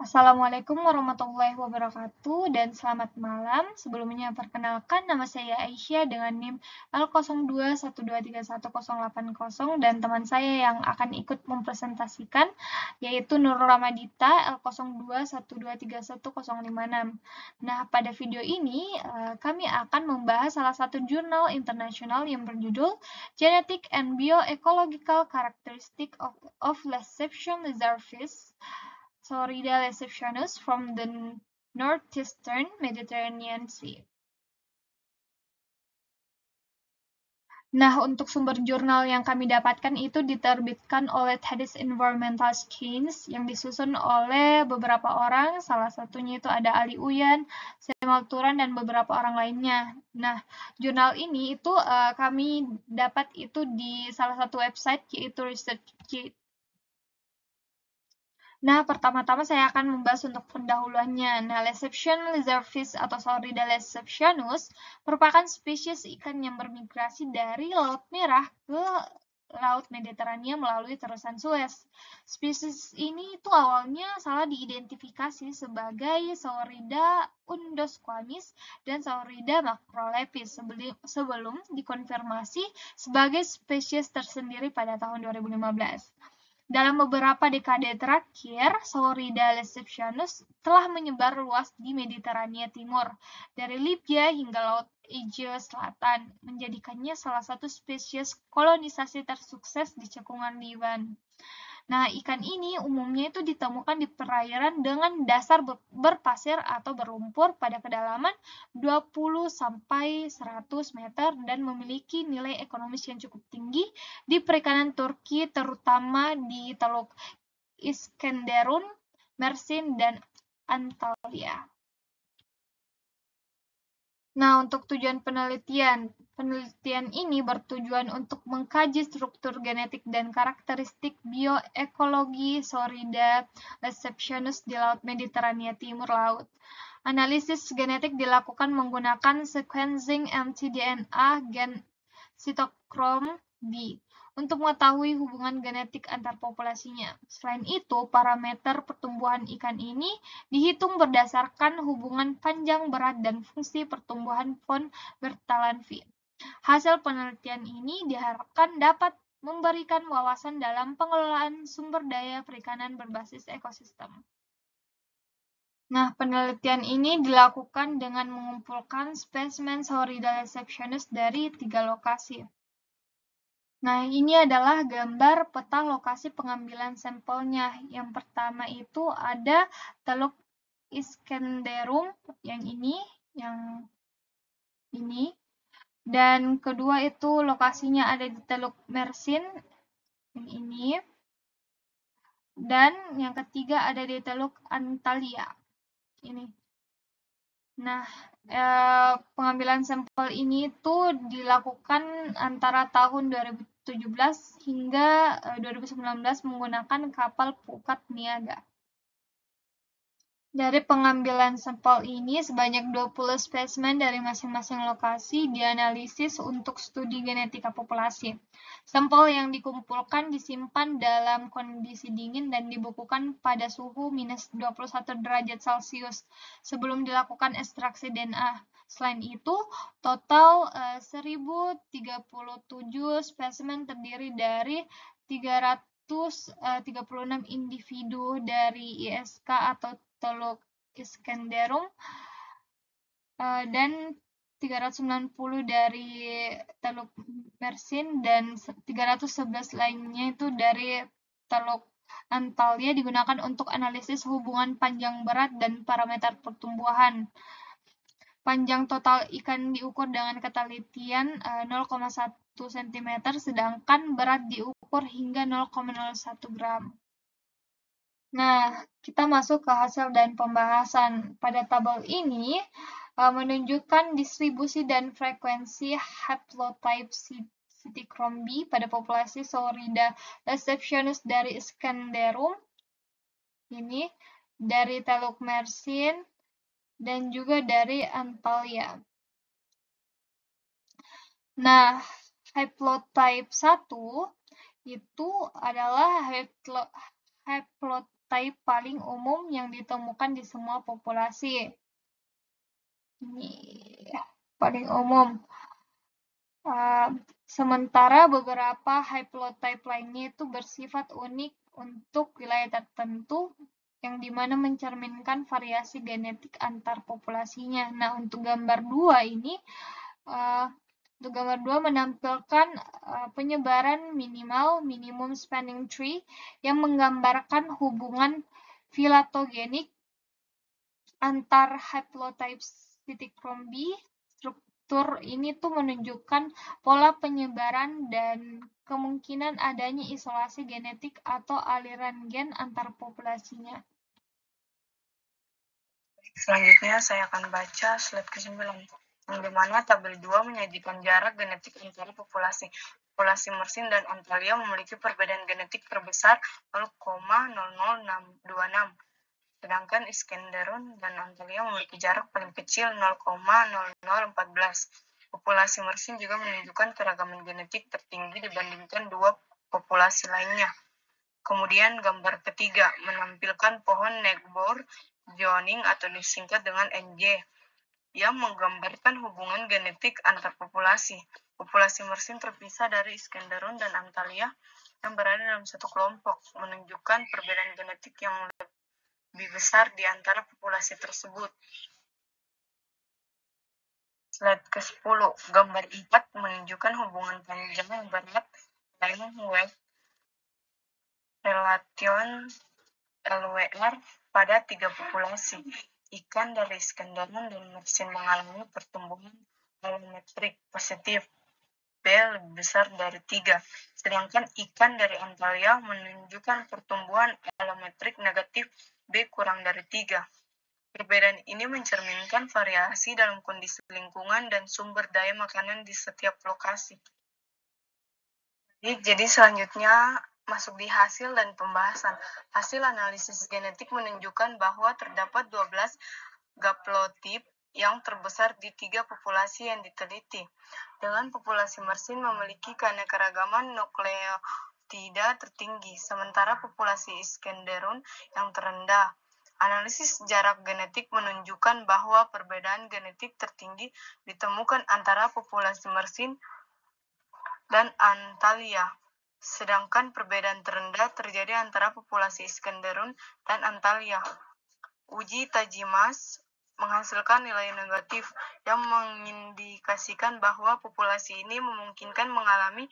Assalamualaikum warahmatullahi wabarakatuh dan selamat malam. Sebelumnya perkenalkan nama saya Aisyah dengan NIM L0212311080 dan teman saya yang akan ikut mempresentasikan yaitu Nurul Ramadita L0212311056. Nah, pada video ini kami akan membahas salah satu jurnal internasional yang berjudul Genetic and Bioecological Characteristics of Reception Lizardfish Saurida receptionus from the northeastern Mediterranean Sea. Nah, untuk sumber jurnal yang kami dapatkan itu diterbitkan oleh Thaddeus Environmental Science yang disusun oleh beberapa orang, salah satunya itu ada Ali Uyan, Semal Turan, dan beberapa orang lainnya. Nah, jurnal ini itu kami dapat itu di salah satu website yaitu ResearchGate. Nah, pertama-tama saya akan membahas untuk pendahuluannya. Nah, Reception lizardfish atau Saurida receptionus merupakan spesies ikan yang bermigrasi dari Laut Merah ke Laut Mediterania melalui terusan Suez. Spesies ini itu awalnya salah diidentifikasi sebagai Saurida undosquamis dan Saurida macrolepis sebelum dikonfirmasi sebagai spesies tersendiri pada tahun 2015. Dalam beberapa dekade terakhir, Saurida receptionus telah menyebar luas di Mediterania Timur, dari Libya hingga Laut Egea Selatan, menjadikannya salah satu spesies kolonisasi tersukses di cekungan Liban. Nah, ikan ini umumnya itu ditemukan di perairan dengan dasar berpasir atau berlumpur pada kedalaman 20-100 meter dan memiliki nilai ekonomis yang cukup tinggi di perikanan Turki, terutama di Teluk Iskenderun, Mersin, dan Antalya. Nah, untuk tujuan penelitian ini bertujuan untuk mengkaji struktur genetik dan karakteristik bioekologi Saurida receptionus di Laut Mediterania Timur Laut. Analisis genetik dilakukan menggunakan sequencing mtDNA gen sitokrom B untuk mengetahui hubungan genetik antar populasinya. Selain itu, parameter pertumbuhan ikan ini dihitung berdasarkan hubungan panjang, berat, dan fungsi pertumbuhan von Bertalanffy. Hasil penelitian ini diharapkan dapat memberikan wawasan dalam pengelolaan sumber daya perikanan berbasis ekosistem. Nah, penelitian ini dilakukan dengan mengumpulkan spesimen Saurida receptionus dari 3 lokasi. Nah, ini adalah gambar peta lokasi pengambilan sampelnya. Yang pertama itu ada Teluk Iskenderun, yang ini, dan kedua itu lokasinya ada di Teluk Mersin, yang ini, dan yang ketiga ada di Teluk Antalya, ini. Nah, pengambilan sampel ini tuh dilakukan antara tahun 2017 hingga 2019 menggunakan kapal Pukat Niaga. Dari pengambilan sampel ini, sebanyak 20 spesimen dari masing-masing lokasi dianalisis untuk studi genetika populasi. Sampel yang dikumpulkan disimpan dalam kondisi dingin dan dibukukan pada suhu minus 21 derajat Celcius sebelum dilakukan ekstraksi DNA. Selain itu, total 1037 spesimen terdiri dari 336 individu dari ISK atau Teluk Iskenderun dan 390 dari Teluk Mersin dan 311 lainnya itu dari Teluk Antalya digunakan untuk analisis hubungan panjang berat dan parameter pertumbuhan. Panjang total ikan diukur dengan ketelitian 0,1 cm, sedangkan berat diukur hingga 0,01 gram. Nah, kita masuk ke hasil dan pembahasan. Pada tabel ini menunjukkan distribusi dan frekuensi haplotype Citochrome B pada populasi Saurida receptionus dari Iskenderun, ini, dari Teluk Mersin, dan juga dari Antalya. Nah, haplotype 1 itu adalah haplotype haplotype paling umum yang ditemukan di semua populasi. Ini paling umum. Sementara beberapa haplotype lainnya itu bersifat unik untuk wilayah tertentu yang dimana mencerminkan variasi genetik antar populasinya. Nah, untuk gambar 2 ini, untuk gambar 2 menampilkan penyebaran minimum spanning tree yang menggambarkan hubungan filatogenik antar haplotype Cytichrome B. Struktur ini tuh menunjukkan pola penyebaran dan kemungkinan adanya isolasi genetik atau aliran gen antar populasinya. Selanjutnya saya akan baca slide ke-9, yang dimana tabel 2 menyajikan jarak genetik antara populasi. Populasi Mersin dan Antalya memiliki perbedaan genetik terbesar 0,00626, sedangkan Iskenderun dan Antalya memiliki jarak paling kecil 0,0014. Populasi Mersin juga menunjukkan keragaman genetik tertinggi dibandingkan dua populasi lainnya. Kemudian gambar ketiga menampilkan pohon Negbor joining atau disingkat dengan NJ yang menggambarkan hubungan genetik antar populasi. Populasi Mersin terpisah dari Iskenderun dan Antalya yang berada dalam satu kelompok, menunjukkan perbedaan genetik yang lebih besar di antara populasi tersebut. Slide ke-10, gambar 4 menunjukkan hubungan panjang yang berat length weight relation LWR pada 3 populasi. Ikan dari Iskenderun dan Mersin mengalami pertumbuhan allometric positif B lebih besar dari 3, sedangkan ikan dari Antalya menunjukkan pertumbuhan allometric negatif B kurang dari 3. Perbedaan ini mencerminkan variasi dalam kondisi lingkungan dan sumber daya makanan di setiap lokasi. Jadi selanjutnya masuk di hasil dan pembahasan. Hasil analisis genetik menunjukkan bahwa terdapat 12 gaplotip yang terbesar di 3 populasi yang diteliti. Dengan populasi Mersin memiliki keanekaragaman nukleotida tertinggi, sementara populasi Iskenderun yang terendah. Analisis jarak genetik menunjukkan bahwa perbedaan genetik tertinggi ditemukan antara populasi Mersin dan Antalya, sedangkan perbedaan terendah terjadi antara populasi Iskenderun dan Antalya. Uji Tajimas menghasilkan nilai negatif yang mengindikasikan bahwa populasi ini memungkinkan mengalami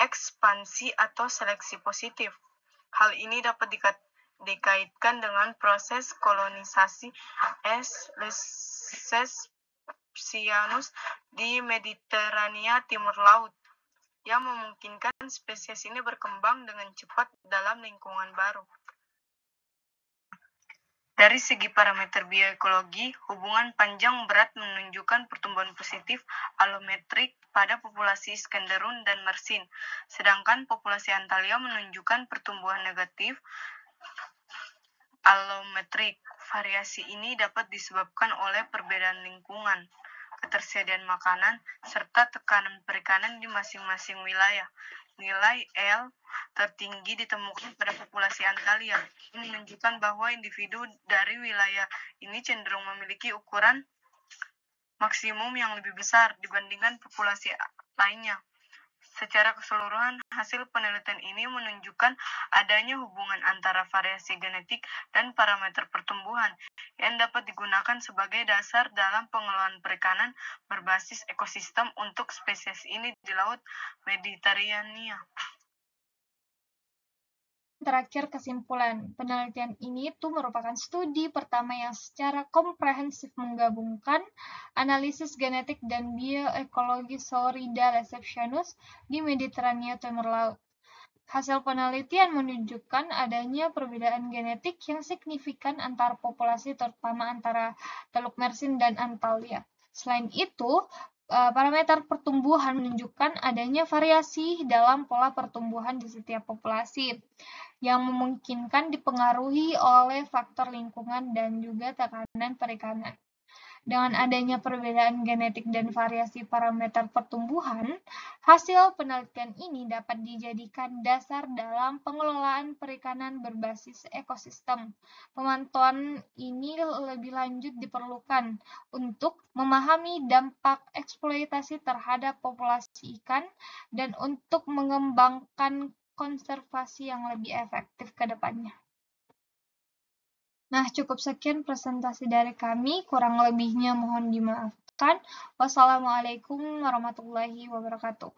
ekspansi atau seleksi positif. Hal ini dapat dikaitkan dengan proses kolonisasi S. lesbosianus di Mediterania Timur Laut yang memungkinkan spesies ini berkembang dengan cepat dalam lingkungan baru. Dari segi parameter bioekologi, hubungan panjang berat menunjukkan pertumbuhan positif allometrik pada populasi Iskenderun dan Mersin, sedangkan populasi Antalya menunjukkan pertumbuhan negatif allometrik. Variasi ini dapat disebabkan oleh perbedaan lingkungan, ketersediaan makanan, serta tekanan perikanan di masing-masing wilayah. Nilai L tertinggi ditemukan pada populasi Antalya, ini menunjukkan bahwa individu dari wilayah ini cenderung memiliki ukuran maksimum yang lebih besar dibandingkan populasi lainnya. Secara keseluruhan, hasil penelitian ini menunjukkan adanya hubungan antara variasi genetik dan parameter pertumbuhan yang dapat digunakan sebagai dasar dalam pengelolaan perikanan berbasis ekosistem untuk spesies ini di Laut Mediterania. Terakhir, kesimpulan. Penelitian ini tuh merupakan studi pertama yang secara komprehensif menggabungkan analisis genetik dan bioekologi Saurida receptionus di Mediterania Timur Laut. Hasil penelitian menunjukkan adanya perbedaan genetik yang signifikan antar populasi, terutama antara Teluk Mersin dan Antalya. Selain itu, parameter pertumbuhan menunjukkan adanya variasi dalam pola pertumbuhan di setiap populasi yang memungkinkan dipengaruhi oleh faktor lingkungan dan juga tekanan perikanan. Dengan adanya perbedaan genetik dan variasi parameter pertumbuhan, hasil penelitian ini dapat dijadikan dasar dalam pengelolaan perikanan berbasis ekosistem. Pemantauan ini lebih lanjut diperlukan untuk memahami dampak eksploitasi terhadap populasi ikan dan untuk mengembangkan konservasi yang lebih efektif ke depannya. Nah, cukup sekian presentasi dari kami, kurang lebihnya mohon dimaafkan. Wassalamualaikum warahmatullahi wabarakatuh.